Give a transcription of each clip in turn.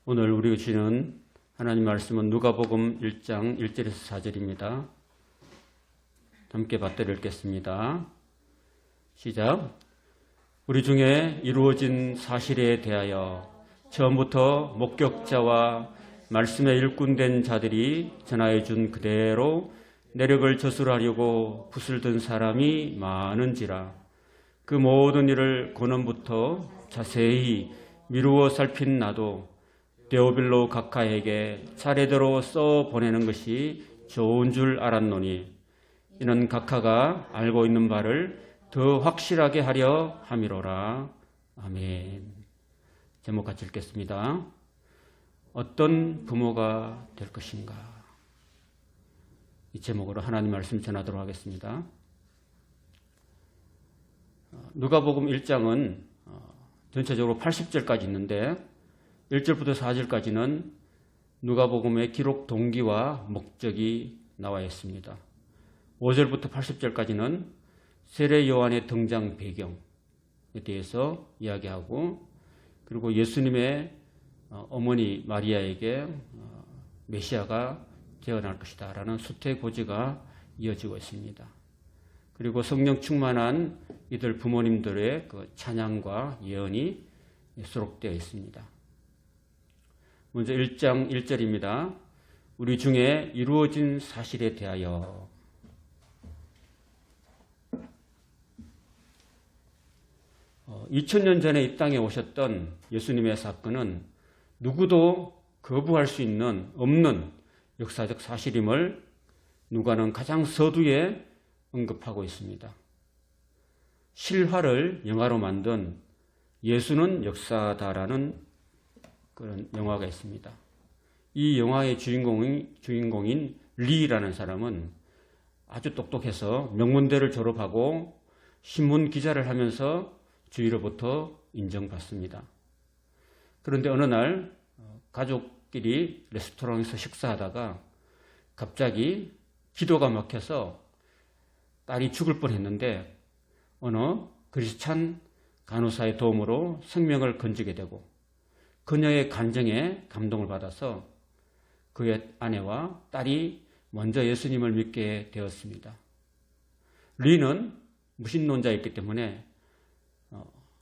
오늘 우리가 주시는 하나님 말씀은 누가복음 1장 1절에서 4절입니다. 함께 받들어 읽겠습니다. 시작. 우리 중에 이루어진 사실에 대하여 처음부터 목격자와 말씀에 일꾼된 자들이 전하여 준 그대로 내력을 저술하려고 붓을 든 사람이 많은지라. 그 모든 일을 고난부터 자세히 미루어 살핀 나도 데오빌로 각하에게 차례대로 써 보내는 것이 좋은 줄 알았노니 이는 각하가 알고 있는 바를 더 확실하게 하려 함이로라. 아멘. 제목 같이 읽겠습니다. 어떤 부모가 될 것인가? 이 제목으로 하나님 말씀 전하도록 하겠습니다. 누가복음 1장은 전체적으로 80절까지 있는데 1절부터 4절까지는 누가복음의 기록 동기와 목적이 나와 있습니다. 5절부터 80절까지는 세례 요한의 등장 배경에 대해서 이야기하고, 그리고 예수님의 어머니 마리아에게 메시아가 태어날 것이다 라는 수태고지가 이어지고 있습니다. 그리고 성령 충만한 이들 부모님들의 그 찬양과 예언이 수록되어 있습니다. 먼저 1장 1절입니다. 우리 중에 이루어진 사실에 대하여. 2000년 전에 이 땅에 오셨던 예수님의 사건은 누구도 거부할 수 없는 역사적 사실임을 누가는 가장 서두에 언급하고 있습니다. 실화를 영화로 만든 예수는 역사다라는 그런 영화가 있습니다. 이 영화의 주인공인 리라는 사람은 아주 똑똑해서 명문대를 졸업하고 신문 기자를 하면서 주위로부터 인정받습니다. 그런데 어느 날 가족끼리 레스토랑에서 식사하다가 갑자기 기도가 막혀서 딸이 죽을 뻔했는데 어느 크리스찬 간호사의 도움으로 생명을 건지게 되고, 그녀의 간증에 감동을 받아서 그의 아내와 딸이 먼저 예수님을 믿게 되었습니다. 리는 무신론자였기 때문에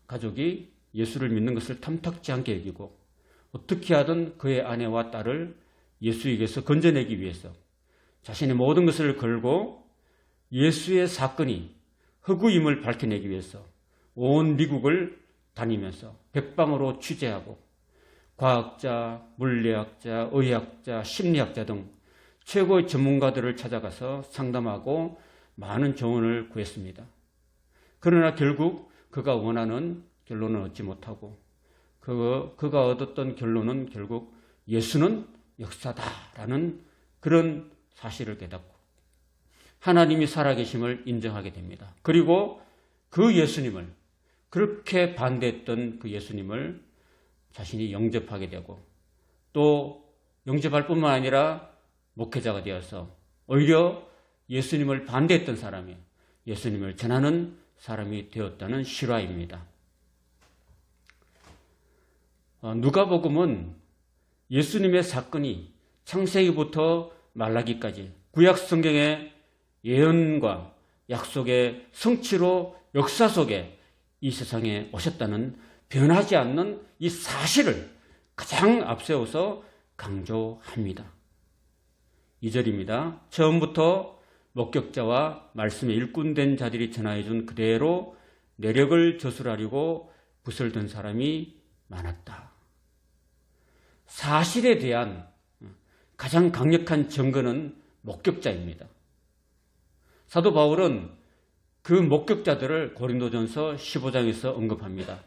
가족이 예수를 믿는 것을 탐탁지 않게 여기고 어떻게 하든 그의 아내와 딸을 예수에게서 건져내기 위해서 자신의 모든 것을 걸고 예수의 사건이 허구임을 밝혀내기 위해서 온 미국을 다니면서 백방으로 취재하고 과학자, 물리학자, 의학자, 심리학자 등 최고의 전문가들을 찾아가서 상담하고 많은 조언을 구했습니다. 그러나 결국 그가 원하는 결론을 얻지 못하고 그가 얻었던 결론은 결국 예수는 역사다라는 그런 사실을 깨닫고 하나님이 살아계심을 인정하게 됩니다. 그리고 그 예수님을, 그렇게 반대했던 그 예수님을 자신이 영접하게 되고, 또 영접할 뿐만 아니라 목회자가 되어서 오히려 예수님을 반대했던 사람이 예수님을 전하는 사람이 되었다는 실화입니다. 누가복음은 예수님의 사건이 창세기부터 말라기까지 구약 성경의 예언과 약속의 성취로 역사 속에 이 세상에 오셨다는 변하지 않는 이 사실을 가장 앞세워서 강조합니다. 2절입니다. 처음부터 목격자와 말씀에 일꾼된 자들이 전하여준 그대로 내력을 저술하려고 붓을 든 사람이 많았다. 사실에 대한 가장 강력한 증거는 목격자입니다. 사도 바울은 그 목격자들을 고린도전서 15장에서 언급합니다.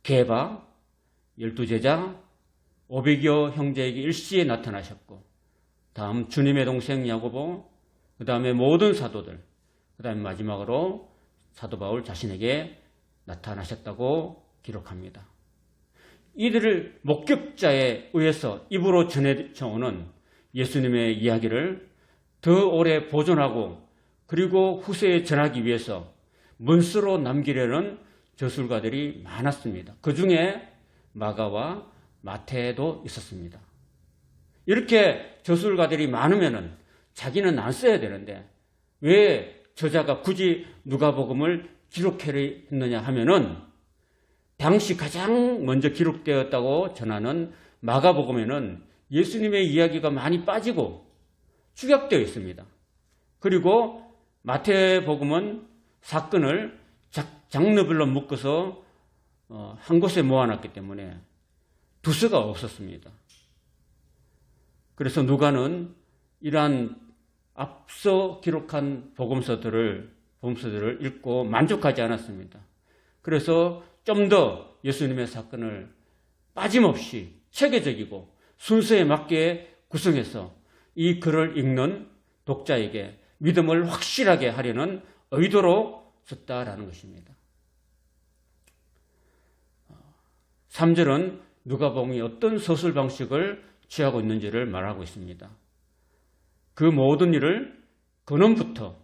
게바, 12제자, 500여 형제에게 일시에 나타나셨고, 다음 주님의 동생 야고보, 그 다음에 모든 사도들, 그 다음에 마지막으로 사도 바울 자신에게 나타나셨다고 기록합니다. 이들을 목격자에 의해서 입으로 전해져오는 예수님의 이야기를 더 오래 보존하고 그리고 후세에 전하기 위해서 문서로 남기려는 저술가들이 많았습니다. 그 중에 마가와 마태도 있었습니다. 이렇게 저술가들이 많으면은 자기는 안 써야 되는데 왜 저자가 굳이 누가복음을 기록했느냐 하면은 당시 가장 먼저 기록되었다고 전하는 마가복음에는 예수님의 이야기가 많이 빠지고 축약되어 있습니다. 그리고 마태복음은 사건을 장르별로 묶어서 한 곳에 모아놨기 때문에 두서가 없었습니다. 그래서 누가는 이러한 앞서 기록한 복음서들을 읽고 만족하지 않았습니다. 그래서 좀 더 예수님의 사건을 빠짐없이 체계적이고 순서에 맞게 구성해서 이 글을 읽는 독자에게 믿음을 확실하게 하려는 의도로 썼다라는 것입니다. 3절은 누가복음이 어떤 서술 방식을 취하고 있는지를 말하고 있습니다. 그 모든 일을 근원부터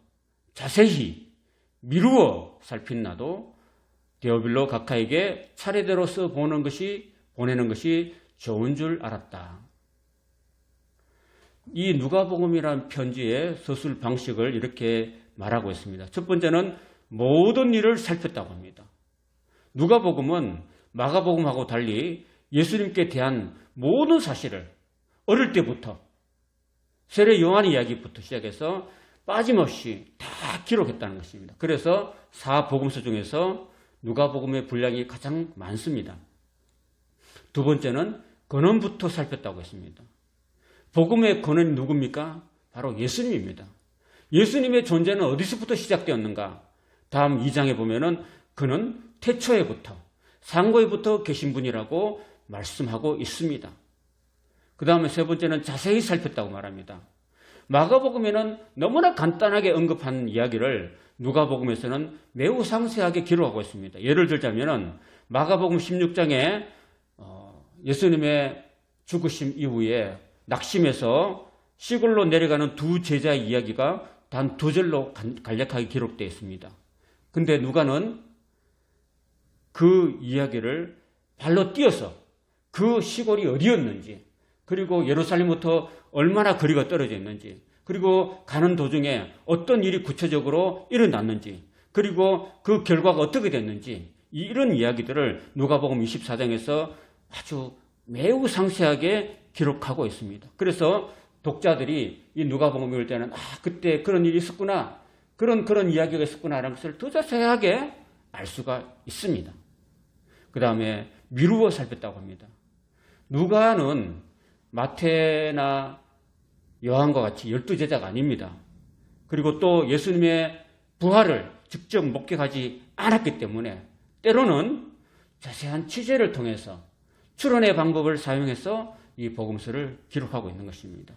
자세히 미루어 살핀 나도 데오빌로 각하에게 차례대로 보내는 것이 좋은 줄 알았다. 이 누가복음이라는 편지의 서술 방식을 이렇게 말하고 있습니다. 첫 번째는 모든 일을 살폈다고 합니다. 누가복음은 마가복음하고 달리 예수님께 대한 모든 사실을 어릴 때부터 세례 요한 이야기부터 시작해서 빠짐없이 다 기록했다는 것입니다. 그래서 4복음서 중에서 누가복음의 분량이 가장 많습니다. 두 번째는 근원부터 살폈다고 했습니다. 복음의 근원이 누굽니까? 바로 예수님입니다. 예수님의 존재는 어디서부터 시작되었는가? 다음 2장에 보면은 그는 태초에부터 상고에부터 계신 분이라고 말씀하고 있습니다. 그 다음에 세 번째는 자세히 살폈다고 말합니다. 마가복음에는 너무나 간단하게 언급한 이야기를 누가복음에서는 매우 상세하게 기록하고 있습니다. 예를 들자면은 마가복음 16장에 예수님의 죽으심 이후에 낙심해서 시골로 내려가는 두 제자의 이야기가 단 2절로 간략하게 기록되어 있습니다. 근데 누가는 그 이야기를 발로 뛰어서 그 시골이 어디였는지, 그리고 예루살렘부터 얼마나 거리가 떨어져 있는지, 그리고 가는 도중에 어떤 일이 구체적으로 일어났는지, 그리고 그 결과가 어떻게 됐는지, 이런 이야기들을 누가복음 24장에서 아주 매우 상세하게 기록하고 있습니다. 그래서 독자들이 이 누가복음 읽을 때는 그때 그런 일이 있었구나, 그런 이야기가 있었구나라는 것을 더 자세하게 알 수가 있습니다. 그 다음에 미루어 살폈다고 합니다. 누가는 마태나 요한과 같이 12제자가 아닙니다. 그리고 또 예수님의 부활을 직접 목격하지 않았기 때문에 때로는 자세한 취재를 통해서 추론의 방법을 사용해서 이 복음서를 기록하고 있는 것입니다.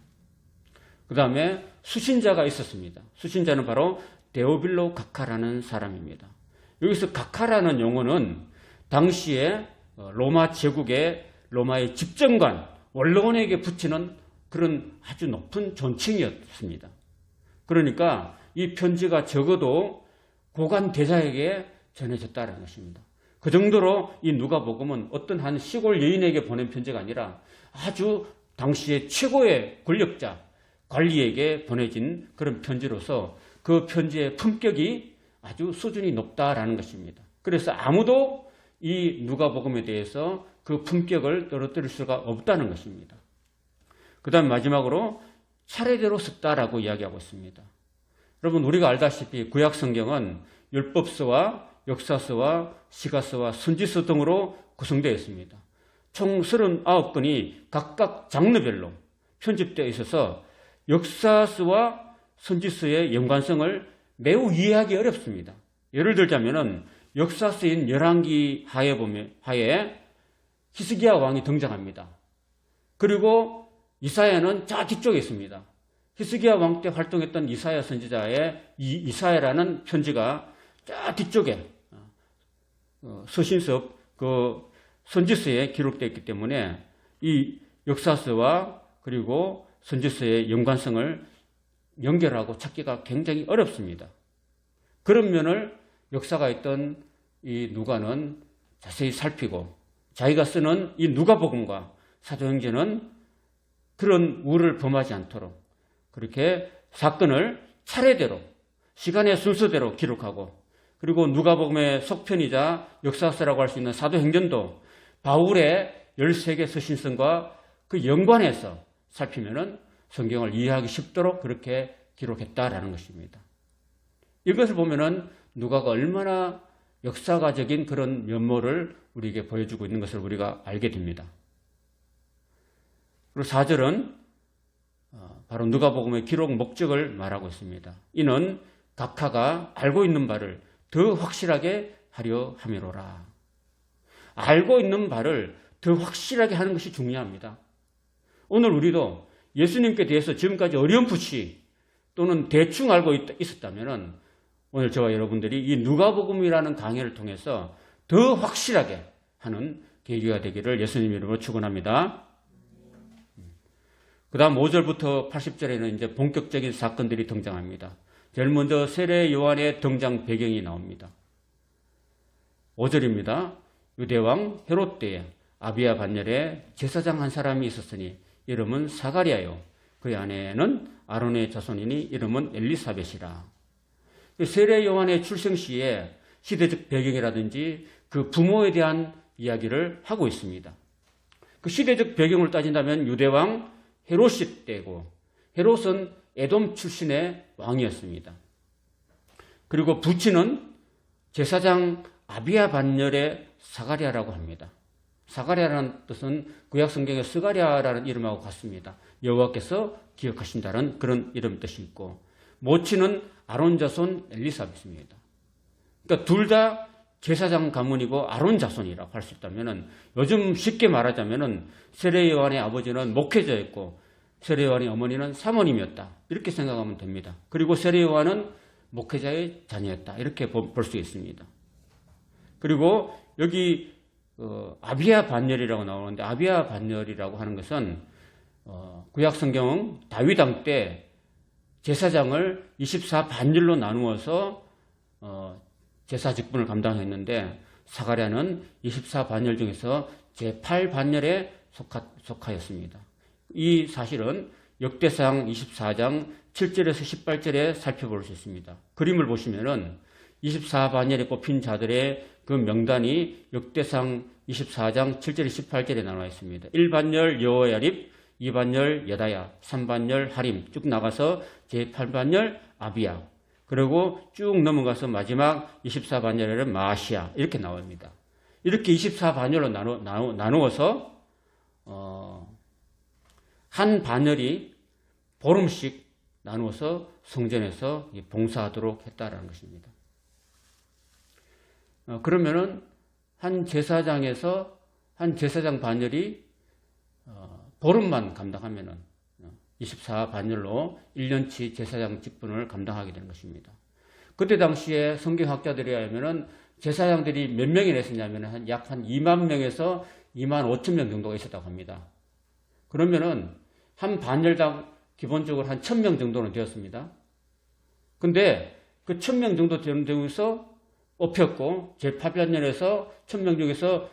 그 다음에 수신자가 있었습니다. 수신자는 바로 데오빌로 각하라는 사람입니다. 여기서 각하라는 용어는 당시에 로마 제국의 로마의 집정관, 원로원에게 붙이는 그런 아주 높은 존칭이었습니다. 그러니까 이 편지가 적어도 고관 대자에게 전해졌다는 것입니다. 그 정도로 이 누가복음은 어떤 한 시골 여인에게 보낸 편지가 아니라 아주 당시의 최고의 권력자, 관리에게 보내진 그런 편지로서 그 편지의 품격이 아주 수준이 높다라는 것입니다. 그래서 아무도 이 누가복음에 대해서 그 품격을 떨어뜨릴 수가 없다는 것입니다. 그 다음 마지막으로 차례대로 썼다라고 이야기하고 있습니다. 여러분, 우리가 알다시피 구약 성경은 율법서와 역사서와 시가서와 선지서 등으로 구성되어 있습니다. 총 39권이 각각 장르별로 편집되어 있어서 역사서와 선지서의 연관성을 매우 이해하기 어렵습니다. 예를 들자면은 역사서인 열왕기 하에 히스기야 왕이 등장합니다. 그리고 이사야는 저 뒤쪽에 있습니다. 히스기야 왕 때 활동했던 이사야 선지자의 이사야라는 편지가 저 뒤쪽에 서신서 그 선지서에 기록되어 있기 때문에 이 역사서와 그리고 선지서의 연관성을 연결하고 찾기가 굉장히 어렵습니다. 그런 면을 역사가 있던 이 누가는 자세히 살피고 자기가 쓰는 이 누가복음과 사도행전은 그런 우를 범하지 않도록 그렇게 사건을 차례대로 시간의 순서대로 기록하고, 그리고 누가복음의 속편이자 역사서라고 할 수 있는 사도행전도 바울의 13개 서신성과 그 연관해서 살피면은 성경을 이해하기 쉽도록 그렇게 기록했다라는 것입니다. 이것을 보면은 누가가 얼마나 역사가적인 그런 면모를 우리에게 보여주고 있는 것을 우리가 알게 됩니다. 그리고 4절은 바로 누가복음의 기록 목적을 말하고 있습니다. 이는 각하가 알고 있는 바를 더 확실하게 하려 함이로라. 알고 있는 바를 더 확실하게 하는 것이 중요합니다. 오늘 우리도 예수님께 대해서 지금까지 어렴풋이 또는 대충 알고 있었다면 오늘 저와 여러분들이 이 누가복음이라는 강의를 통해서 더 확실하게 하는 계기가 되기를 예수님 이름으로 축원합니다. 그 다음 5절부터 80절에는 이제 본격적인 사건들이 등장합니다. 제일 먼저 세례 요한의 등장 배경이 나옵니다. 5절입니다. 유대왕 헤롯 때에 아비야 반열에 제사장 한 사람이 있었으니 이름은 사가랴요. 그의 아내는 아론의 자손이니 이름은 엘리사벳이라. 세례 요한의 출생 시에 시대적 배경이라든지 그 부모에 대한 이야기를 하고 있습니다. 그 시대적 배경을 따진다면 유대왕 헤롯이 때고, 헤롯은 에돔 출신의 왕이었습니다. 그리고 부친은 제사장 아비야 반열의 사가랴라고 합니다. 사가랴라는 뜻은 구약 성경의 스가랴라는 이름하고 같습니다. 여호와께서 기억하신다는 그런 이름 뜻이 있고, 모친은 아론 자손 엘리사벳입니다. 그러니까 둘 다 제사장 가문이고 아론 자손이라고 할 수 있다면은, 요즘 쉽게 말하자면은 세례 요한의 아버지는 목회자였고 세례 요한의 어머니는 사모님이었다, 이렇게 생각하면 됩니다. 그리고 세례 요한은 목회자의 자녀였다, 이렇게 볼 수 있습니다. 그리고 여기 아비야 반열이라고 나오는데, 아비야 반열이라고 하는 것은 구약 성경 다윗 왕 때 제사장을 24반열로 나누어서 제사 직분을 감당했는데, 사가랴는 24반열 중에서 제8반열에 속하였습니다. 이 사실은 역대상 24장 7절에서 18절에 살펴볼 수 있습니다. 그림을 보시면은 24반열에 뽑힌 자들의 그 명단이 역대상 24장 7절 18절에 나와 있습니다. 1반열 여호야립, 2반열 여다야, 3반열 하림, 쭉 나가서 제8반열 아비야, 그리고 쭉 넘어가서 마지막 24반열에는 마시아, 이렇게 나옵니다. 이렇게 24반열로 나누어서 한 반열이 보름씩 나누어서 성전에서 봉사하도록 했다라는 것입니다. 그러면은 한 제사장에서 한 제사장 반열이 보름만 감당하면은 24반열로 1년치 제사장 직분을 감당하게 되는 것입니다. 그때 당시에 성경학자들에 의하면은 제사장들이 몇 명이나 있었냐면은 약 한 2만 명에서 2만 5천 명 정도가 있었다고 합니다. 그러면은 한 반열당 기본적으로 한 1,000명 정도는 되었습니다. 근데 그 1,000명 정도 되는 중에서 뽑혔고, 제8반열에서 1,000명 중에서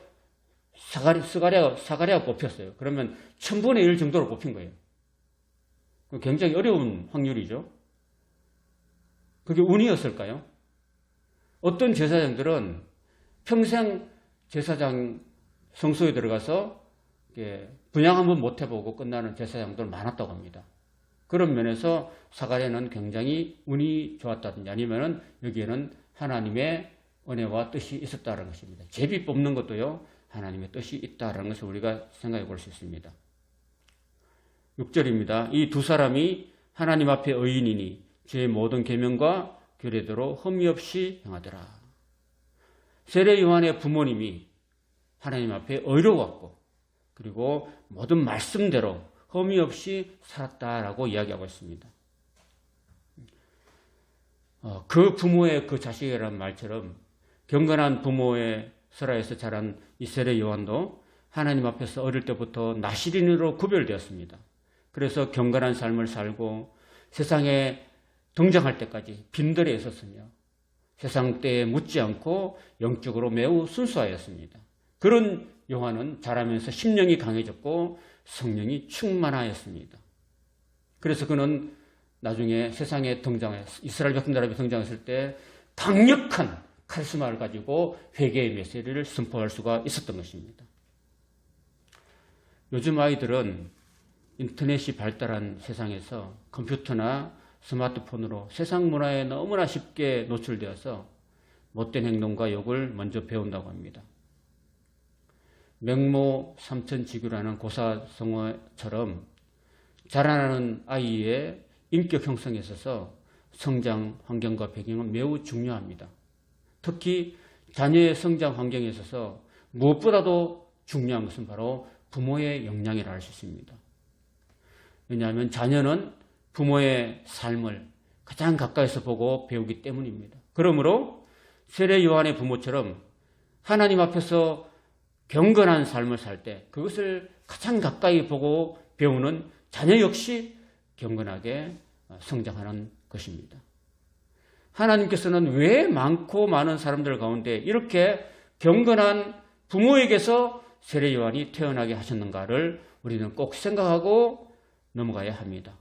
사가랴가 뽑혔어요. 그러면 1000분의 1 정도로 뽑힌 거예요. 굉장히 어려운 확률이죠. 그게 운이었을까요? 어떤 제사장들은 평생 제사장 성소에 들어가서 분양 한번 못 해보고 끝나는 제사장들 많았다고 합니다. 그런 면에서 사가랴는 굉장히 운이 좋았다든지 아니면은 여기에는 하나님의 은혜와 뜻이 있었다는 것입니다. 제비 뽑는 것도요, 하나님의 뜻이 있다는 것을 우리가 생각해 볼 수 있습니다. 6절입니다. 이 두 사람이 하나님 앞에 의인이니 제 모든 계명과 규례대로 흠이 없이 행하더라. 세례 요한의 부모님이 하나님 앞에 의로웠고, 그리고 모든 말씀대로 흠이 없이 살았다라고 이야기하고 있습니다. 그 부모의 그 자식이라는 말처럼 경건한 부모의 설화에서 자란 이 세례 요한도 하나님 앞에서 어릴 때부터 나시린으로 구별되었습니다. 그래서 경건한 삶을 살고 세상에 등장할 때까지 빈들에 있었으며 세상 때에 묻지 않고 영적으로 매우 순수하였습니다. 그런 요한은 자라면서 심령이 강해졌고 성령이 충만하였습니다. 그래서 그는 나중에 세상에 이스라엘 백성들 앞에 등장했을 때 강력한 카리스마를 가지고 회개의 메시지를 선포할 수가 있었던 것입니다. 요즘 아이들은 인터넷이 발달한 세상에서 컴퓨터나 스마트폰으로 세상 문화에 너무나 쉽게 노출되어서 못된 행동과 욕을 먼저 배운다고 합니다. 맹모 삼천지교라는 고사성어처럼 자라나는 아이의 인격 형성에 있어서 성장 환경과 배경은 매우 중요합니다. 특히 자녀의 성장 환경에 있어서 무엇보다도 중요한 것은 바로 부모의 영향이라 할 수 있습니다. 왜냐하면 자녀는 부모의 삶을 가장 가까이서 보고 배우기 때문입니다. 그러므로 세례 요한의 부모처럼 하나님 앞에서 경건한 삶을 살 때 그것을 가장 가까이 보고 배우는 자녀 역시 경건하게 성장하는 것입니다. 하나님께서는 왜 많고 많은 사람들 가운데 이렇게 경건한 부모에게서 세례 요한이 태어나게 하셨는가를 우리는 꼭 생각하고 넘어가야 합니다.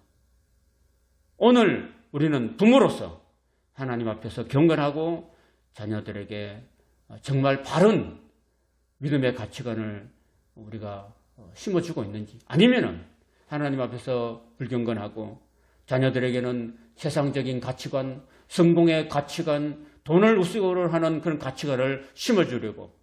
오늘 우리는 부모로서 하나님 앞에서 경건하고 자녀들에게 정말 바른 믿음의 가치관을 우리가 심어주고 있는지, 아니면은 하나님 앞에서 불경건하고 자녀들에게는 세상적인 가치관, 성공의 가치관, 돈을 우스고를 하는 그런 가치관을 심어주려고,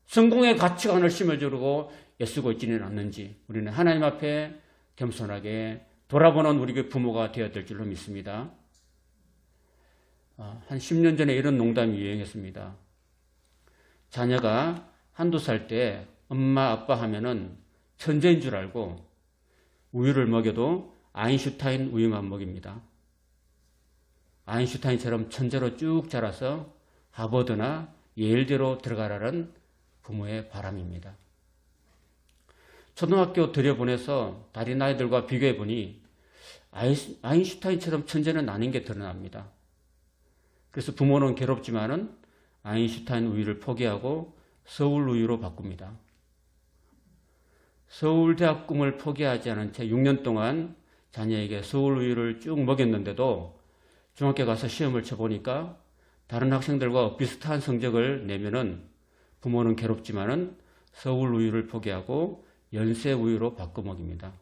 성공의 가치관을 심어주려고 애쓰고 있지는 않는지 우리는 하나님 앞에 겸손하게 돌아보는 우리 부모가 되어야 될 줄로 믿습니다. 한 10년 전에 이런 농담이 유행했습니다. 자녀가 한두 살 때 엄마 아빠 하면은 천재인 줄 알고 우유를 먹여도 아인슈타인 우유만 먹입니다. 아인슈타인처럼 천재로 쭉 자라서 하버드나 예일대로 들어가라는 부모의 바람입니다. 초등학교 들여보내서 다른 아이들과 비교해 보니 아인슈타인처럼 천재는 아닌 게 드러납니다. 그래서 부모는 괴롭지만은 아인슈타인 우유를 포기하고 서울 우유로 바꿉니다. 서울대학 꿈을 포기하지 않은 채 6년 동안 자녀에게 서울 우유를 쭉 먹였는데도 중학교 가서 시험을 쳐보니까 다른 학생들과 비슷한 성적을 내면은 부모는 괴롭지만은 서울 우유를 포기하고 연세 우유로 바꿔 먹입니다.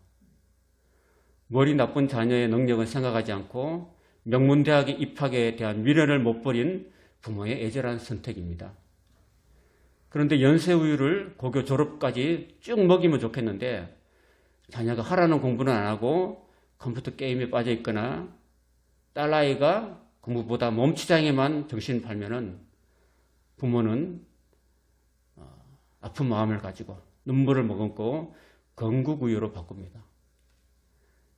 머리 나쁜 자녀의 능력은 생각하지 않고 명문대학에 입학에 대한 미련을 못 버린 부모의 애절한 선택입니다. 그런데 연세 우유를 고교 졸업까지 쭉 먹이면 좋겠는데 자녀가 하라는 공부는 안 하고 컴퓨터 게임에 빠져 있거나 딸아이가 공부보다 몸치장에만 정신을 팔면은 부모는 아픈 마음을 가지고 눈물을 머금고 건국 우유로 바꿉니다.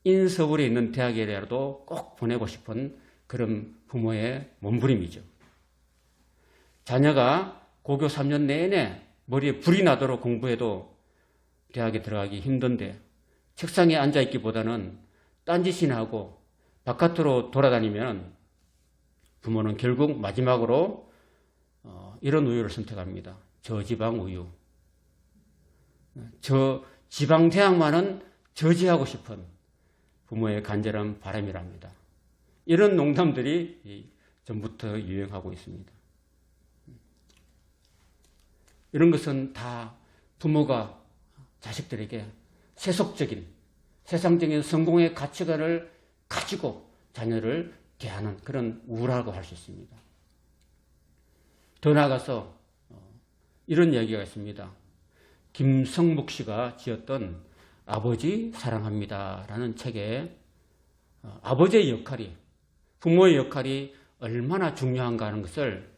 인서울에 있는 대학이라도 꼭 보내고 싶은 그런 부모의 몸부림이죠. 자녀가 고교 3년 내내 머리에 불이 나도록 공부해도 대학에 들어가기 힘든데 책상에 앉아있기보다는 딴짓이나 하고 바깥으로 돌아다니면 부모는 결국 마지막으로 이런 우유를 선택합니다. 저지방 우유. 지방 대학만은 저지하고 싶은 부모의 간절한 바람이랍니다. 이런 농담들이 전부터 유행하고 있습니다. 이런 것은 다 부모가 자식들에게 세속적인, 세상적인 성공의 가치관을 가지고 자녀를 대하는 그런 우라고 할 수 있습니다. 더 나아가서 이런 이야기가 있습니다. 김성묵 씨가 지었던 아버지 사랑합니다 라는 책에 아버지의 역할이, 부모의 역할이 얼마나 중요한가 하는 것을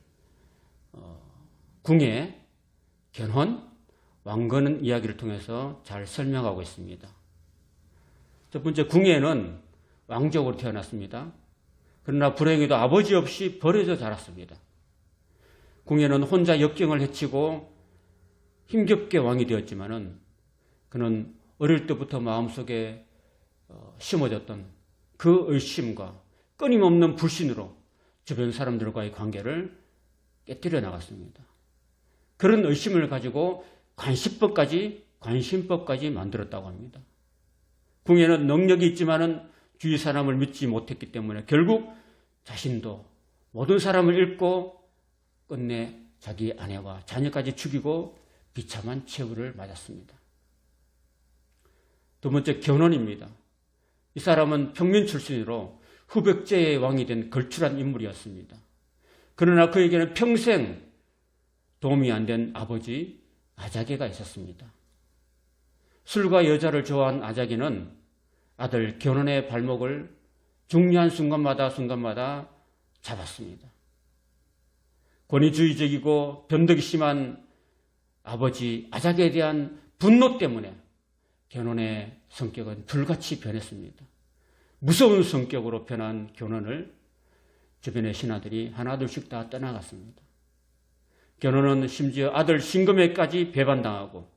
궁예, 견훤, 왕건은 이야기를 통해서 잘 설명하고 있습니다. 첫 번째, 궁예는 왕족으로 태어났습니다. 그러나 불행히도 아버지 없이 버려져 자랐습니다. 궁예는 혼자 역경을 헤치고 힘겹게 왕이 되었지만은 그는 어릴 때부터 마음속에 심어졌던 그 의심과 끊임없는 불신으로 주변 사람들과의 관계를 깨뜨려 나갔습니다. 그런 의심을 가지고 관심법까지 만들었다고 합니다. 궁예는 능력이 있지만은 주위 사람을 믿지 못했기 때문에 결국 자신도 모든 사람을 잃고 끝내 자기 아내와 자녀까지 죽이고 비참한 최후를 맞았습니다. 두 번째, 견훤입니다. 이 사람은 평민 출신으로 후백제의 왕이 된 걸출한 인물이었습니다. 그러나 그에게는 평생 도움이 안 된 아버지 아자게가 있었습니다. 술과 여자를 좋아한 아자게는 아들 견훤의 발목을 중요한 순간마다 잡았습니다. 권위주의적이고 변덕이 심한 아버지 아자게에 대한 분노 때문에 견훤의 성격은 불같이 변했습니다. 무서운 성격으로 변한 견훤을 주변의 신하들이 하나둘씩 다 떠나갔습니다. 견훤은 심지어 아들 신금에까지 배반당하고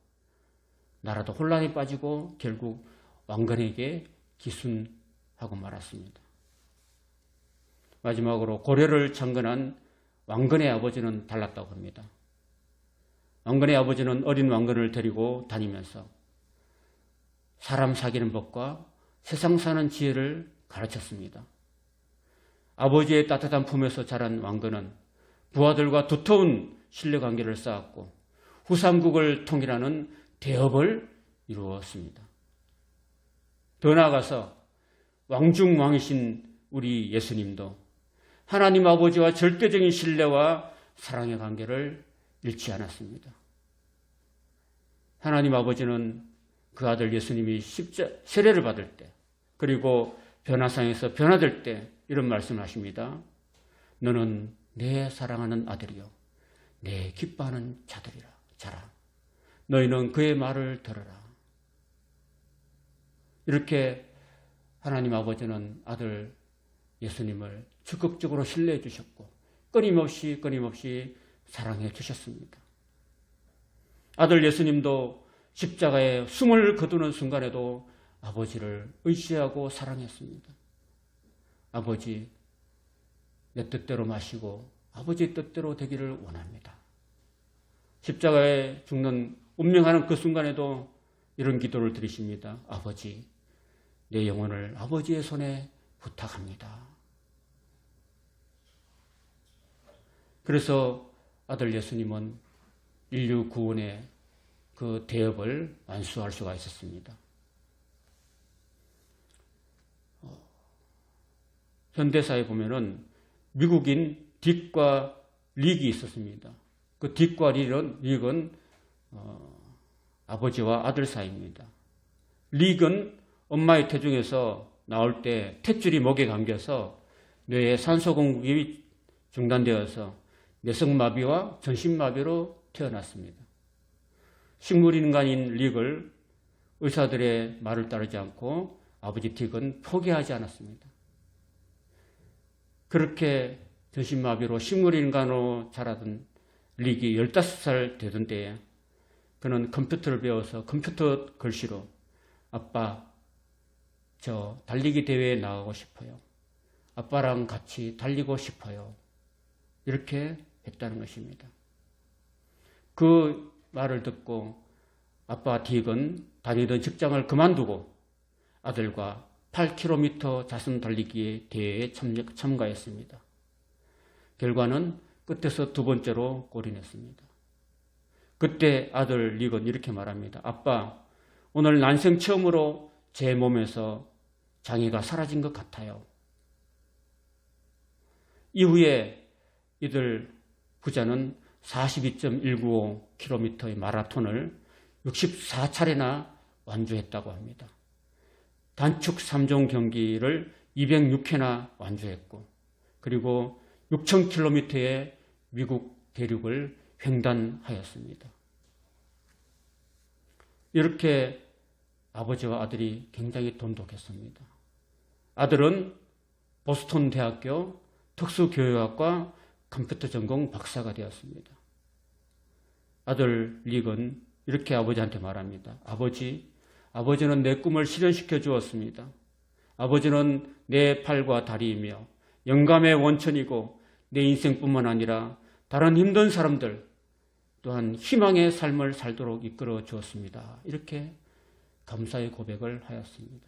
나라도 혼란에 빠지고 결국 왕건에게 기순하고 말았습니다. 마지막으로 고려를 창건한 왕건의 아버지는 달랐다고 합니다. 왕건의 아버지는 어린 왕건을 데리고 다니면서 사람 사귀는 법과 세상 사는 지혜를 가르쳤습니다. 아버지의 따뜻한 품에서 자란 왕건은 부하들과 두터운 신뢰관계를 쌓았고 후삼국을 통일하는 대업을 이루었습니다. 더 나아가서 왕중왕이신 우리 예수님도 하나님 아버지와 절대적인 신뢰와 사랑의 관계를 잃지 않았습니다. 하나님 아버지는 그 아들 예수님이 세례를 받을 때 그리고 변화상에서 변화될 때 이런 말씀을 하십니다. 너는 내 사랑하는 아들이요 내 기뻐하는 자라. 너희는 그의 말을 들어라. 이렇게 하나님 아버지는 아들 예수님을 적극적으로 신뢰해 주셨고 끊임없이 사랑해 주셨습니다. 아들 예수님도 십자가에 숨을 거두는 순간에도 아버지를 의지하고 사랑했습니다. 아버지, 내 뜻대로 마시고 아버지 뜻대로 되기를 원합니다. 십자가에 죽는 운명하는 그 순간에도 이런 기도를 드리십니다. 아버지, 내 영혼을 아버지의 손에 부탁합니다. 그래서 아들 예수님은 인류 구원의 그 대업을 완수할 수가 있었습니다. 현대사에 보면은 미국인 딕과 릭이 있었습니다. 그 딕과 릭은 아버지와 아들 사이입니다. 릭은 엄마의 태중에서 나올 때 탯줄이 목에 감겨서 뇌의 산소 공급이 중단되어서 뇌성마비와 전신마비로 태어났습니다. 식물인간인 릭을 의사들의 말을 따르지 않고 아버지 딕은 포기하지 않았습니다. 그렇게 전신마비로 식물인간으로 자라던 릭이 15살 되던 때에 그는 컴퓨터를 배워서 컴퓨터 글씨로 아빠, 저 달리기 대회에 나가고 싶어요. 아빠랑 같이 달리고 싶어요. 이렇게 했다는 것입니다. 그 말을 듣고 아빠 딕은 다니던 직장을 그만두고 아들과 8km 자선 달리기 대회에 참가했습니다. 결과는 끝에서 두 번째로 골인했습니다. 그때 아들 릭은 이렇게 말합니다. 아빠, 오늘 난생 처음으로 제 몸에서 장애가 사라진 것 같아요. 이후에 이들 부자는 42.195km의 마라톤을 64차례나 완주했다고 합니다. 단축 3종 경기를 206회나 완주했고 그리고 6,000km의 미국 대륙을 횡단하였습니다. 이렇게 아버지와 아들이 굉장히 돈독했습니다. 아들은 보스턴 대학교 특수교육학과 컴퓨터 전공 박사가 되었습니다. 아들 릭은 이렇게 아버지한테 말합니다. 아버지는 내 꿈을 실현시켜 주었습니다. 아버지는 내 팔과 다리이며 영감의 원천이고 내 인생뿐만 아니라 다른 힘든 사람들, 또한 희망의 삶을 살도록 이끌어 주었습니다. 이렇게 감사의 고백을 하였습니다.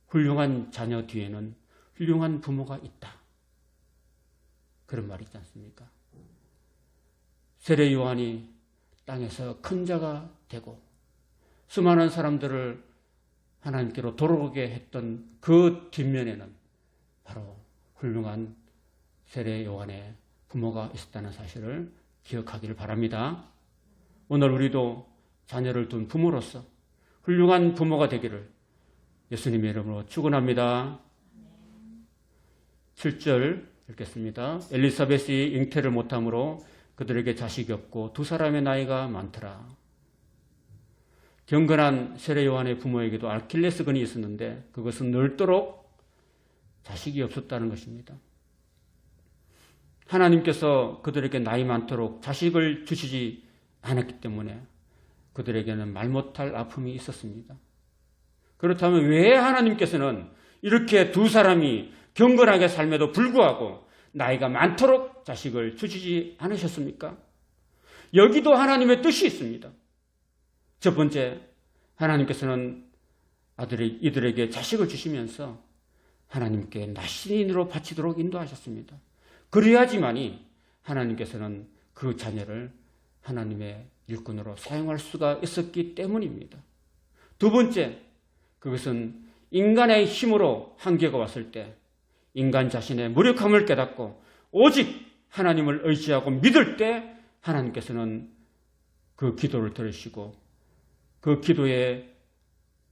훌륭한 자녀 뒤에는 훌륭한 부모가 있다. 그런 말이 있지 않습니까? 세례 요한이 땅에서 큰 자가 되고 수많은 사람들을 하나님께로 돌아오게 했던 그 뒷면에는 바로 훌륭한 세례 요한의 부모가 있었다는 사실을 기억하기를 바랍니다. 오늘 우리도 자녀를 둔 부모로서 훌륭한 부모가 되기를 예수님의 이름으로 축원합니다. 7절 읽겠습니다. 엘리사벳이 잉태를 못함으로 그들에게 자식이 없고 두 사람의 나이가 많더라. 경건한 세례 요한의 부모에게도 아킬레스건이 있었는데 그것은 늙도록 자식이 없었다는 것입니다. 하나님께서 그들에게 나이 많도록 자식을 주시지 않았기 때문에 그들에게는 말 못할 아픔이 있었습니다. 그렇다면 왜 하나님께서는 이렇게 두 사람이 경건하게 삶에도 불구하고 나이가 많도록 자식을 주시지 않으셨습니까? 여기도 하나님의 뜻이 있습니다. 첫 번째, 하나님께서는 이들에게 자식을 주시면서 하나님께 나신인으로 바치도록 인도하셨습니다. 그래야지만이 하나님께서는 그 자녀를 하나님의 일꾼으로 사용할 수가 있었기 때문입니다. 두 번째, 그것은 인간의 힘으로 한계가 왔을 때 인간 자신의 무력함을 깨닫고 오직 하나님을 의지하고 믿을 때 하나님께서는 그 기도를 들으시고 그 기도에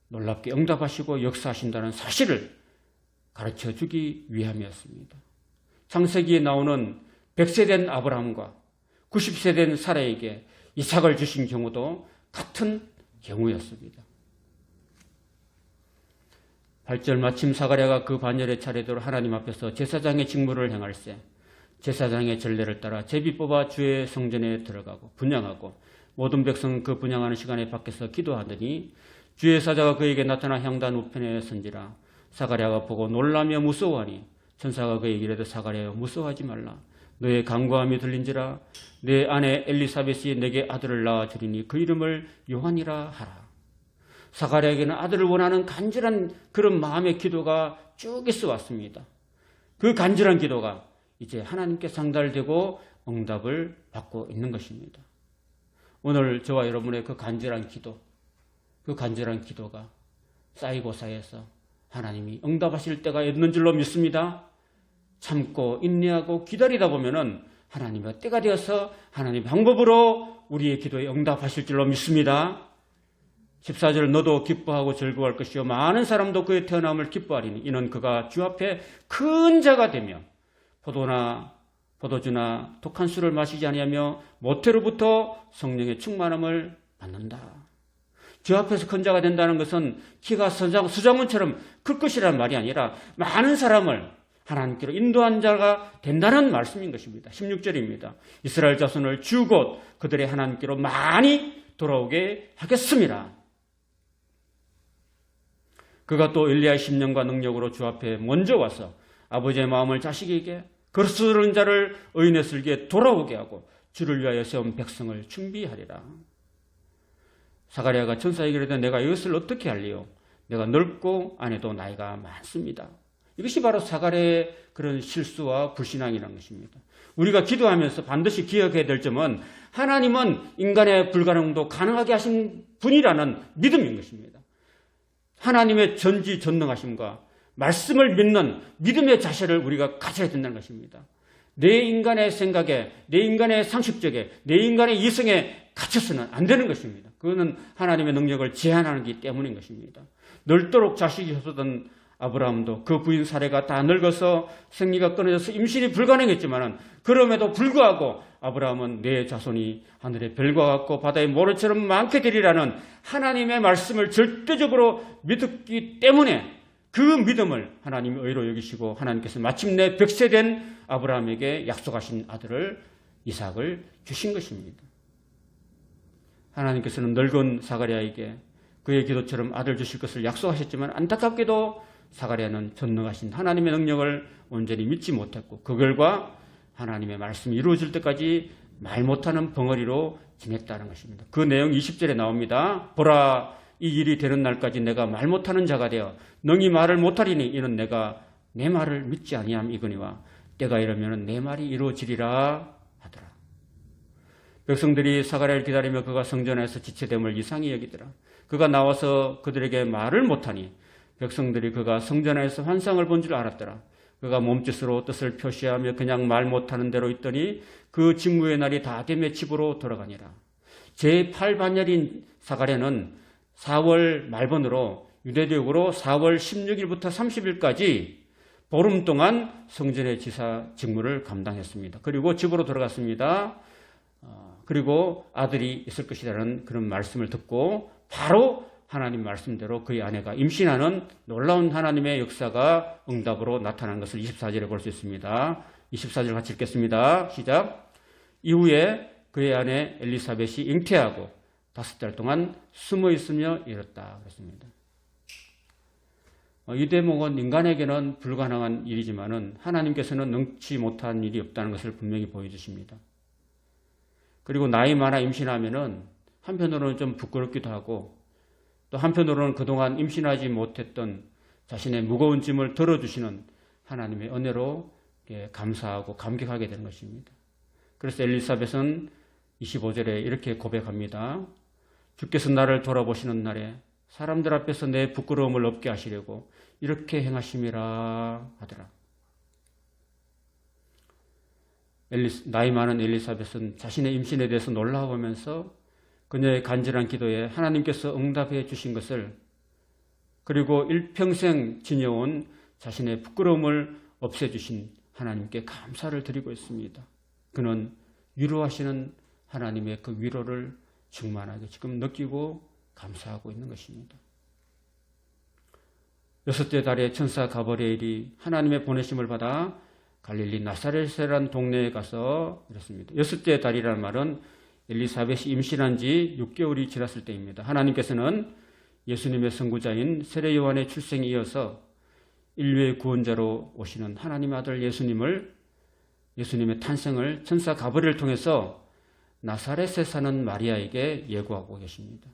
놀랍게 응답하시고 역사하신다는 사실을 가르쳐 주기 위함이었습니다. 창세기에 나오는 100세 된 아브라함과 90세 된 사라에게 이삭을 주신 경우도 같은 경우였습니다. 8절 마침 사가랴가 그 반열의 차례대로 하나님 앞에서 제사장의 직무를 행할세 제사장의 전례를 따라 제비 뽑아 주의 성전에 들어가고 분향하고 모든 백성 그 분향하는 시간에 밖에서 기도하더니 주의 사자가 그에게 나타나 향단 우편에 선지라 사가랴가 보고 놀라며 무서워하니 천사가 그에게 이르되 사가랴여 무서워하지 말라 너의 간구함이 들린지라 내 아내 엘리사벳이 내게 아들을 낳아 주리니 그 이름을 요한이라 하라. 사가랴에게는 아들을 원하는 간절한 그런 마음의 기도가 쭉 있어 왔습니다. 그 간절한 기도가 이제 하나님께 상달되고 응답을 받고 있는 것입니다. 오늘 저와 여러분의 그 간절한 기도가 쌓이고 쌓여서 하나님이 응답하실 때가 있는 줄로 믿습니다. 참고 인내하고 기다리다 보면은 하나님의 때가 되어서 하나님의 방법으로 우리의 기도에 응답하실 줄로 믿습니다. 14절 너도 기뻐하고 즐거워할 것이요 많은 사람도 그의 태어남을 기뻐하리니 이는 그가 주 앞에 큰 자가 되며 포도주나 독한 술을 마시지 아니하며 모태로부터 성령의 충만함을 받는다. 주 앞에서 큰 자가 된다는 것은 키가 수장원처럼 클 것이라는 말이 아니라 많은 사람을 하나님께로 인도한 자가 된다는 말씀인 것입니다. 16절입니다. 이스라엘 자손을 주 곧 그들의 하나님께로 많이 돌아오게 하겠습니다. 그가 또 엘리야의 심령과 능력으로 주 앞에 먼저 와서 아버지의 마음을 자식에게 거스르는 자를 의인의 슬기에 돌아오게 하고 주를 위하여 세운 백성을 준비하리라. 사가랴가 천사에게 이르되 내가 이것을 어떻게 할리요? 내가 늙고 아내도 나이가 많습니다. 이것이 바로 사가랴의 그런 실수와 불신앙이라는 것입니다. 우리가 기도하면서 반드시 기억해야 될 점은 하나님은 인간의 불가능도 가능하게 하신 분이라는 믿음인 것입니다. 하나님의 전지전능하심과 말씀을 믿는 믿음의 자세를 우리가 가져야 된다는 것입니다. 내 인간의 생각에, 내 인간의 상식적에, 내 인간의 이성에 갇혀서는 안 되는 것입니다. 그거는 하나님의 능력을 제한하기 때문인 것입니다. 늙도록 자식이 없었던 아브라함도 그 부인 사례가 다 늙어서 생리가 끊어져서 임신이 불가능했지만 그럼에도 불구하고 아브라함은 내 자손이 하늘의 별과 같고 바다의 모래처럼 많게 되리라는 하나님의 말씀을 절대적으로 믿었기 때문에 그 믿음을 하나님이 의로 여기시고 하나님께서 마침내 100세 된 아브라함에게 약속하신 아들을 이삭을 주신 것입니다. 하나님께서는 늙은 사가랴에게 그의 기도처럼 아들 주실 것을 약속하셨지만 안타깝게도 사가랴는 전능하신 하나님의 능력을 온전히 믿지 못했고 그 결과 하나님의 말씀이 이루어질 때까지 말 못하는 벙어리로 지냈다는 것입니다. 그 내용 20절에 나옵니다. 보라, 이 일이 되는 날까지 내가 말 못하는 자가 되어 능히 말을 못하리니 이는 내가 내 말을 믿지 아니함이거니와 때가 이르면 내 말이 이루어지리라 하더라. 백성들이 사가랴를 기다리며 그가 성전에서 지체됨을 이상히 여기더라. 그가 나와서 그들에게 말을 못하니 백성들이 그가 성전에서 환상을 본 줄 알았더라. 그가 몸짓으로 뜻을 표시하며 그냥 말 못하는 대로 있더니 그 직무의 날이 다 되매 집으로 돌아가니라. 제8반열인 사가랴는 4월 말번으로 유대력으로 4월 16일부터 30일까지 보름 동안 성전의 지사 직무를 감당했습니다. 그리고 집으로 돌아갔습니다. 그리고 아들이 있을 것이라는 그런 말씀을 듣고 바로 하나님 말씀대로 그의 아내가 임신하는 놀라운 하나님의 역사가 응답으로 나타난 것을 24절에 볼 수 있습니다. 24절 같이 읽겠습니다. 시작. 이후에 그의 아내 엘리사벳이 잉태하고 5달 동안 숨어 있으며 이뤘다. 그렇습니다. 이 대목은 인간에게는 불가능한 일이지만은 하나님께서는 능치 못한 일이 없다는 것을 분명히 보여주십니다. 그리고 나이 많아 임신하면은 한편으로는 좀 부끄럽기도 하고 또 한편으로는 그동안 임신하지 못했던 자신의 무거운 짐을 덜어주시는 하나님의 은혜로 감사하고 감격하게 되는 것입니다. 그래서 엘리사벳은 25절에 이렇게 고백합니다. 주께서 나를 돌아보시는 날에 사람들 앞에서 내 부끄러움을 없게 하시려고 이렇게 행하심이라 하더라. 나이 많은 엘리사벳은 자신의 임신에 대해서 놀라워하면서 그녀의 간절한 기도에 하나님께서 응답해 주신 것을 그리고 일평생 지녀온 자신의 부끄러움을 없애주신 하나님께 감사를 드리고 있습니다. 그는 위로하시는 하나님의 그 위로를 충만하게 지금 느끼고 감사하고 있는 것입니다. 6째 달에 천사 가브리엘이 하나님의 보내심을 받아 갈릴리 나사렛이라는 동네에 가서 이랬습니다. 6째 달이라는 말은 엘리사벳이 임신한 지 6개월이 지났을 때입니다. 하나님께서는 예수님의 선구자인 세례 요한의 출생에 이어서 인류의 구원자로 오시는 하나님의 아들 예수님의 탄생을 천사 가브리엘을 통해서 나사렛에 사는 마리아에게 예고하고 계십니다.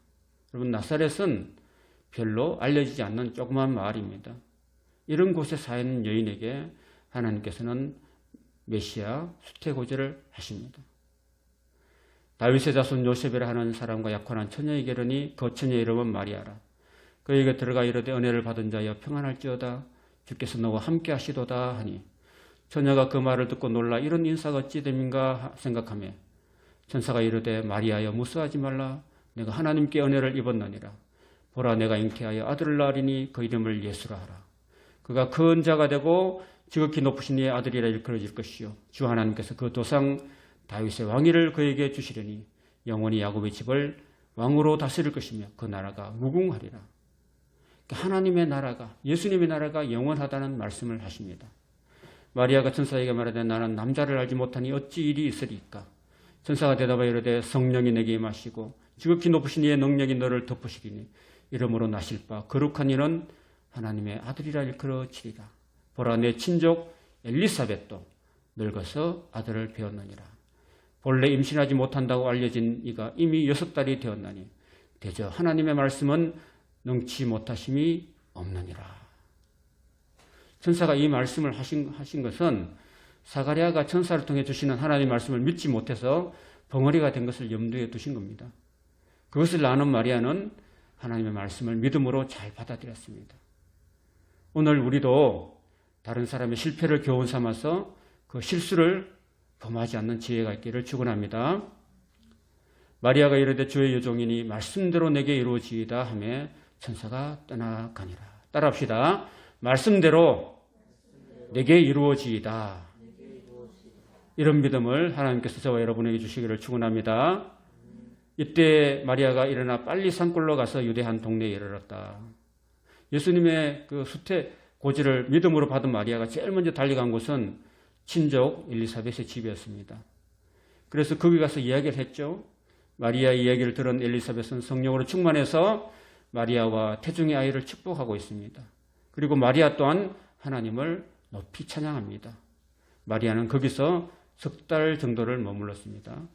여러분, 나사렛은 별로 알려지지 않는 조그만 마을입니다. 이런 곳에 사는 여인에게 하나님께서는 메시아 수태고지를 하십니다. 다윗의 자손 요셉이라 하는 사람과 약혼한 처녀의 결혼이 그 처녀의 이름은 마리아라. 그에게 들어가 이르되 은혜를 받은 자여 평안할지어다. 주께서 너와 함께 하시도다 하니 처녀가 그 말을 듣고 놀라 이런 인사가 어찌 됨인가 생각하며 천사가 이르되 마리아여 무서워하지 말라. 내가 하나님께 은혜를 입었느니라. 보라 내가 잉태하여 아들을 낳으리니 그 이름을 예수라 하라. 그가 큰 자가 되고 지극히 높으신 이의 아들이라 일컬어질 것이요 주 하나님께서 그 도상 다윗의 왕위를 그에게 주시려니 영원히 야곱의 집을 왕으로 다스릴 것이며 그 나라가 무궁하리라. 하나님의 나라가 예수님의 나라가 영원하다는 말씀을 하십니다. 마리아가 천사에게 말하되 나는 남자를 알지 못하니 어찌 일이 있으리까. 천사가 대답하여 이르되 성령이 내게 임하시고 지극히 높으신 이의 능력이 너를 덮으시리니 이러므로 나실 바 거룩한 이는 하나님의 아들이라 일컬어지리라. 보라 내 친족 엘리사벳도 늙어서 아들을 배웠느니라. 본래 임신하지 못한다고 알려진 이가 이미 6달이 되었나니 대저 하나님의 말씀은 능치 못하심이 없느니라. 천사가 이 말씀을 하신 것은 사가랴가 천사를 통해 주시는 하나님의 말씀을 믿지 못해서 벙어리가 된 것을 염두에 두신 겁니다. 그것을 아는 마리아는 하나님의 말씀을 믿음으로 잘 받아들였습니다. 오늘 우리도 다른 사람의 실패를 교훈 삼아서 그 실수를 범하지 않는 지혜가 있기를 축원합니다. 마리아가 이르되 주의 여종이니 말씀대로 내게 이루어지이다 하며 천사가 떠나가니라. 따라합시다. 말씀대로 내게 이루어지이다. 이런 믿음을 하나님께서 저와 여러분에게 주시기를 축원합니다. 이때 마리아가 일어나 빨리 산골로 가서 유대 한 동네에 이르렀다. 예수님의 그 수태 고지를 믿음으로 받은 마리아가 제일 먼저 달려간 곳은 친족 엘리사벳의 집이었습니다. 그래서 거기 가서 이야기를 했죠. 마리아의 이야기를 들은 엘리사벳은 성령으로 충만해서 마리아와 태중의 아이를 축복하고 있습니다. 그리고 마리아 또한 하나님을 높이 찬양합니다. 마리아는 거기서 석 달 정도를 머물렀습니다.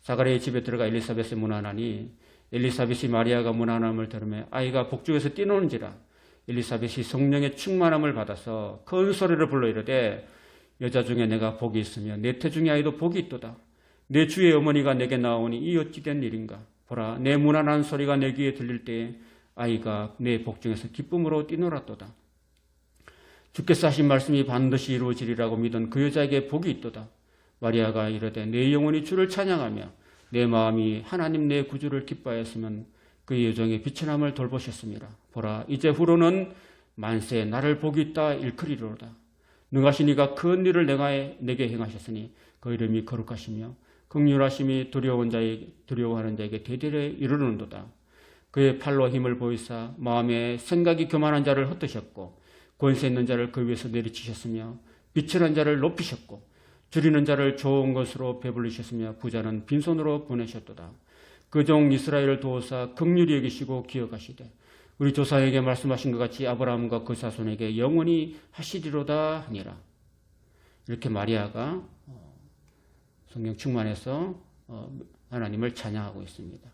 사가랴의 집에 들어가 엘리사벳을 문안하니 엘리사벳이 마리아가 문안함을 들으며 아이가 복중에서 뛰노는지라. 엘리사벳이 성령의 충만함을 받아서 큰 소리를 불러 이르되 여자 중에 내가 복이 있으며 내 태중의 아이도 복이 있도다. 내 주의 어머니가 내게 나오니 이 어찌 된 일인가. 보라, 내 문안한 소리가 내 귀에 들릴 때에 아이가 내 복중에서 기쁨으로 뛰놀았도다. 주께서 하신 말씀이 반드시 이루어지리라고 믿은 그 여자에게 복이 있도다. 마리아가 이르되 내 영혼이 주를 찬양하며 내 마음이 하나님 내 구주를 기뻐하였으면 그의 여종의 비천함을 돌보셨습니다. 보라, 이제 후로는 만세 나를 복이 있다 일컬이로다. 능하신 이가 큰 일을 내게 행하셨으니 그 이름이 거룩하시며 긍휼하심이 두려워하는 자에게 대대에 이르는도다. 그의 팔로 힘을 보이사 마음에 생각이 교만한 자를 흩으셨고 권세 있는 자를 그 위에서 내리치셨으며 비천한 자를 높이셨고 줄이는 자를 좋은 것으로 배불리셨으며 부자는 빈손으로 보내셨도다. 그 종 이스라엘을 도우사 긍휼히 여기시고 기억하시되 우리 조상에게 말씀하신 것 같이 아브라함과 그 자손에게 영원히 하시리로다 하니라. 이렇게 마리아가 성령 충만해서 하나님을 찬양하고 있습니다.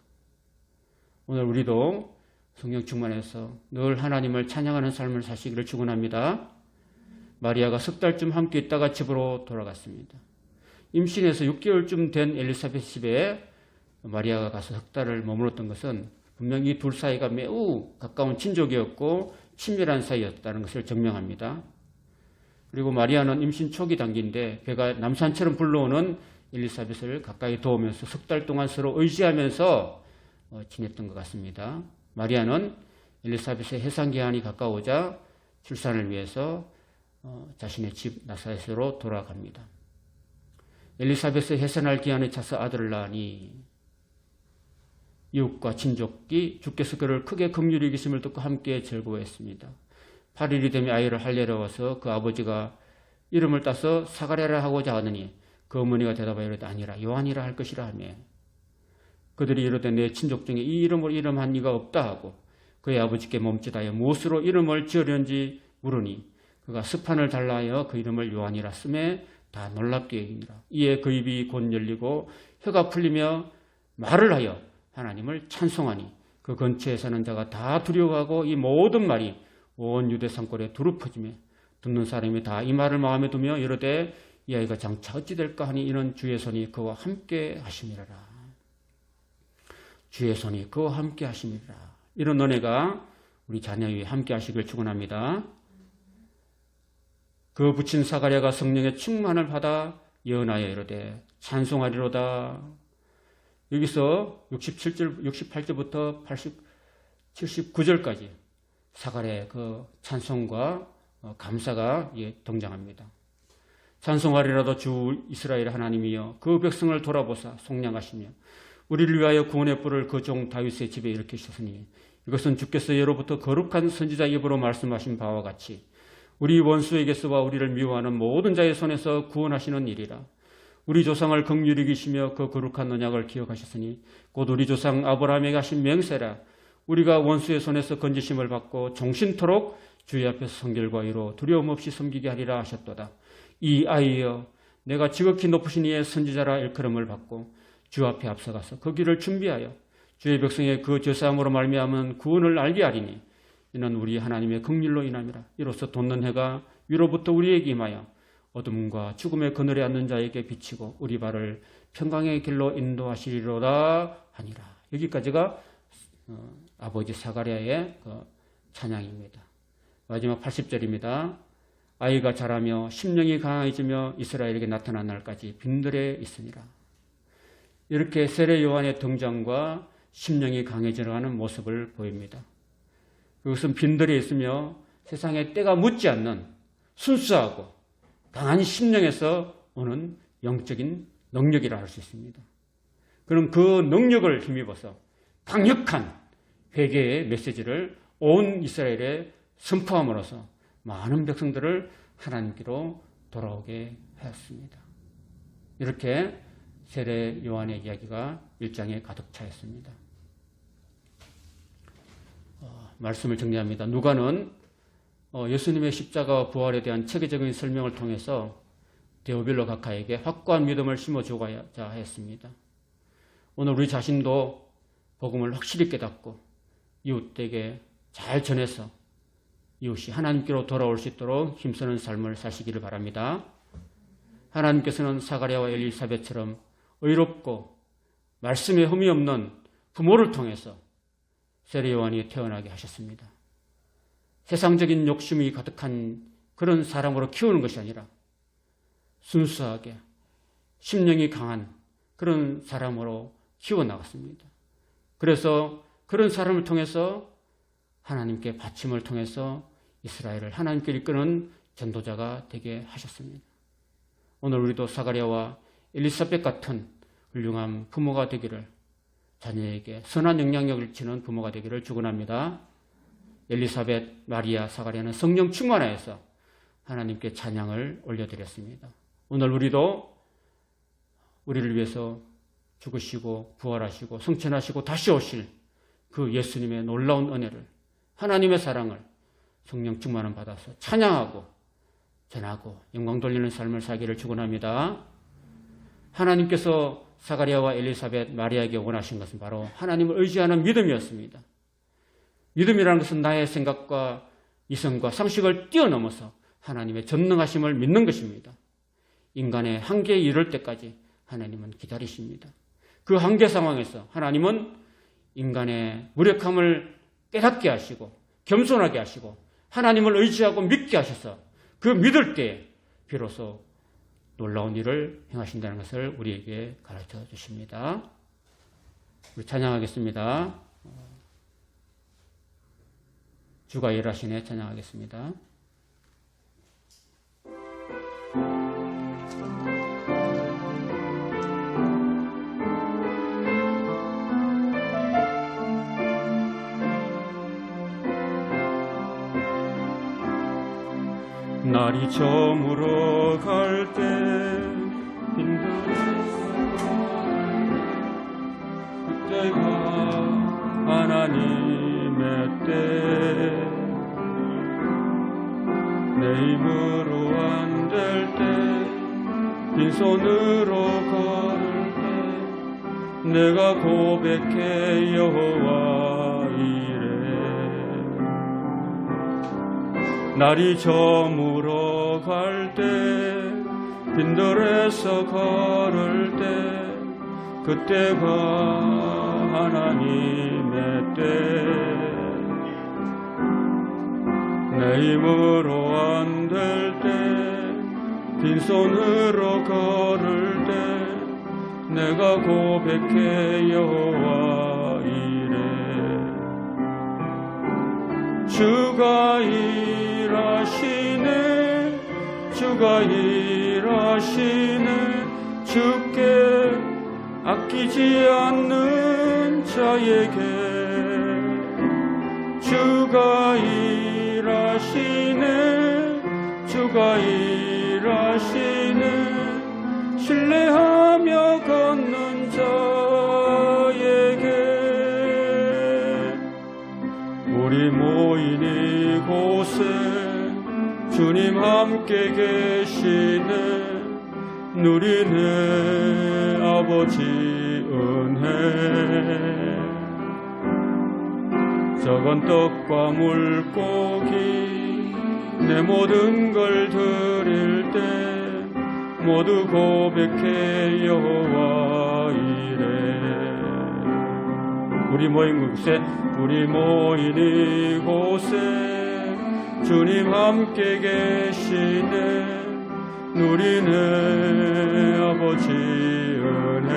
오늘 우리도 성령 충만해서 늘 하나님을 찬양하는 삶을 사시기를 축원합니다. 마리아가 석 달쯤 함께 있다가 집으로 돌아갔습니다. 임신해서 6개월쯤 된 엘리사벳 집에 마리아가 가서 석 달을 머물렀던 것은 분명히 둘 사이가 매우 가까운 친족이었고 친밀한 사이였다는 것을 증명합니다. 그리고 마리아는 임신 초기 단계인데 배가 남산처럼 불러오는 엘리사벳을 가까이 도우면서 석 달 동안 서로 의지하면서 지냈던 것 같습니다. 마리아는 엘리사벳의 해산 기한이 가까우자 출산을 위해서 자신의 집 나사렛으로 돌아갑니다. 엘리사벳의 해산할 기한에 차서 아들을 낳으니 이웃과 친족이 주께서 그를 크게 긍휼히 여기심을 듣고 함께 즐거워했습니다. 8일이 되면 아이를 할례로 와서 그 아버지가 이름을 따서 사가랴라 하고자 하느니 그 어머니가 대답하여 이르되 아니라 요한이라 할 것이라 하며 그들이 이르되 내 친족 중에 이 이름으로 이름한 이가 없다 하고 그의 아버지께 몸짓하여 무엇으로 이름을 지으려는지 물으니 그가 스판을 달라 하여 그 이름을 요한이라 쓰매 다 놀랍게 여기니라. 이에 그 입이 곧 열리고 혀가 풀리며 말을 하여 하나님을 찬송하니 그 근처에 사는 자가 다 두려워하고 이 모든 말이 온 유대 산골에 두루 퍼지며 듣는 사람이 다 이 말을 마음에 두며 이르되 이 아이가 장차 어찌 될까 하니 이는 주의 손이 그와 함께 하심이라. 주의 손이 그와 함께 하심이라. 이런 은혜가 우리 자녀 위에 함께 하시길 축원합니다. 그 부친 사가랴가 성령의 충만을 받아 예언하여 이르되 찬송하리로다. 여기서 68절부터 79절까지 사가랴의 그 찬송과 감사가 등장합니다. 찬송하리라도 주 이스라엘 하나님이여 그 백성을 돌아보사 속량하시며 우리를 위하여 구원의 뿔을 그 종 다윗의 집에 일으키셨으니 이것은 주께서 예로부터 거룩한 선지자 입으로 말씀하신 바와 같이 우리 원수에게서와 우리를 미워하는 모든 자의 손에서 구원하시는 일이라. 우리 조상을 긍휼히 여기시며 그 거룩한 언약을 기억하셨으니 곧 우리 조상 아브라함에게 하신 맹세라. 우리가 원수의 손에서 건지심을 받고 종신토록 주의 앞에서 성결과 의로 두려움 없이 섬기게 하리라 하셨도다. 이 아이여 내가 지극히 높으신 이의 선지자라 일컬음을 받고 주 앞에 앞서가서 그 길을 준비하여 주의 백성의 그 죄사함으로 말미암은 구원을 알게 하리니 이는 우리 하나님의 긍휼로 인함이라. 이로써 돋는 해가 위로부터 우리에게 임하여 어둠과 죽음의 그늘에 앉는 자에게 비치고 우리 발을 평강의 길로 인도하시리로다 하니라. 여기까지가 아버지 사가랴의 그 찬양입니다. 마지막 80절입니다. 아이가 자라며 심령이 강해지며 이스라엘에게 나타난 날까지 빈들에 있으니라. 이렇게 세례 요한의 등장과 심령이 강해져가는 모습을 보입니다. 그것은 빈들에 있으며 세상에 때가 묻지 않는 순수하고 강한 심령에서 오는 영적인 능력이라 할 수 있습니다. 그럼 그 능력을 힘입어서 강력한 회개의 메시지를 온 이스라엘에 선포함으로써 많은 백성들을 하나님께로 돌아오게 하였습니다. 이렇게 세례 요한의 이야기가 1장에 가득 차 있습니다. 말씀을 정리합니다. 누가는 예수님의 십자가와 부활에 대한 체계적인 설명을 통해서 데오빌로 각하에게 확고한 믿음을 심어주고자 했습니다. 오늘 우리 자신도 복음을 확실히 깨닫고 이웃에게 잘 전해서 이웃이 하나님께로 돌아올 수 있도록 힘쓰는 삶을 사시기를 바랍니다. 하나님께서는 사가랴와 엘리사벳처럼 의롭고 말씀에 흠이 없는 부모를 통해서 세례요한이 태어나게 하셨습니다. 세상적인 욕심이 가득한 그런 사람으로 키우는 것이 아니라 순수하게 심령이 강한 그런 사람으로 키워나갔습니다. 그래서 그런 사람을 통해서 하나님께 받침을 통해서 이스라엘을 하나님께 이끄는 전도자가 되게 하셨습니다. 오늘 우리도 사가랴와 엘리사벳 같은 훌륭한 부모가 되기를, 자녀에게 선한 영향력을 미치는 부모가 되기를 축원합니다. 엘리사벳, 마리아, 사가랴는 성령 충만하여서 하나님께 찬양을 올려드렸습니다. 오늘 우리도 우리를 위해서 죽으시고 부활하시고 성천하시고 다시 오실 그 예수님의 놀라운 은혜를, 하나님의 사랑을 성령 충만을 받아서 찬양하고 전하고 영광 돌리는 삶을 살기를 축원합니다. 하나님께서 사가랴와 엘리사벳, 마리아에게 원하신 것은 바로 하나님을 의지하는 믿음이었습니다. 믿음이라는 것은 나의 생각과 이성과 상식을 뛰어넘어서 하나님의 전능하심을 믿는 것입니다. 인간의 한계에 이를 때까지 하나님은 기다리십니다. 그 한계 상황에서 하나님은 인간의 무력함을 깨닫게 하시고 겸손하게 하시고 하나님을 의지하고 믿게 하셔서 그 믿을 때에 비로소 놀라운 일을 행하신다는 것을 우리에게 가르쳐 주십니다. 우리 찬양하겠습니다. 주가 일하시네 찬양하겠습니다. 날이 저물어 갈 때 그때가 하나님의 때, 내 힘으로 안 될 때, 빈손으로 걸을 때 내가 고백해 여호와 이래. 날이 저물어 갈 때, 빈들에서 걸을 때 그때가 하나님의 때, 내 힘으로 안 될 때, 빈손으로 걸을 때 내가 고백해 여호와 이래. 주가 일하시네, 주가 일하시네, 주께 아끼지 않는 자에게. 주가 일하시네, 주가 일하시네, 신뢰하며 걷는 자에게. 우리 모인 이곳에 주님 함께 계시네, 누리네 아버지 은혜. 적은 떡과 물고기 내 모든 걸 드릴 때 모두 고백해 여호와 이래. 우리 모인 이곳에 주님 함께 계시네, 누리네 아버지 은혜.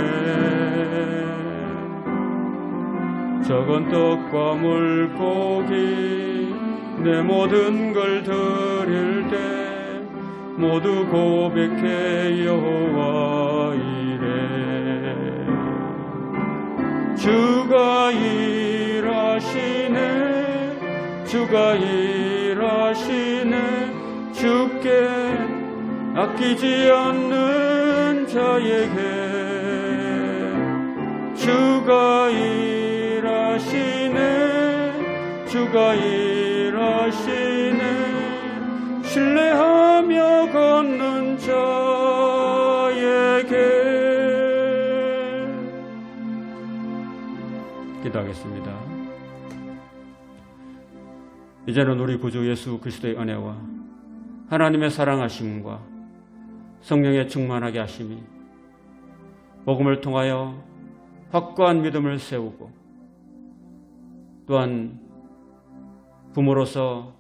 적은 떡과 물고기 내 모든 걸 드릴 때 모두 고백해 여호와 이래. 주가 일하시네, 주가 일하시네, 주께 아끼지 않는 자에게. 주가 일하시네, 주가 일하시네, 신뢰하며 걷는 자 기도하겠습니다. 이제는 우리 구주 예수 그리스도의 은혜와 하나님의 사랑하심과 성령의 충만하게 하심이 복음을 통하여 확고한 믿음을 세우고 또한 부모로서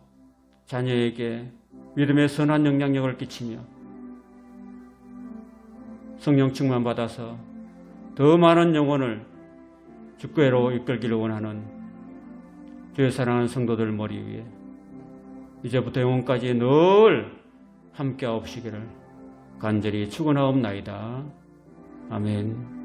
자녀에게 믿음의 선한 영향력을 끼치며 성령 충만 받아서 더 많은 영혼을 주께로 이끌기를 원하는 주의 사랑하는 성도들 머리 위에 이제부터 영혼까지 늘 함께 하옵시기를 간절히 축원하옵나이다. 아멘.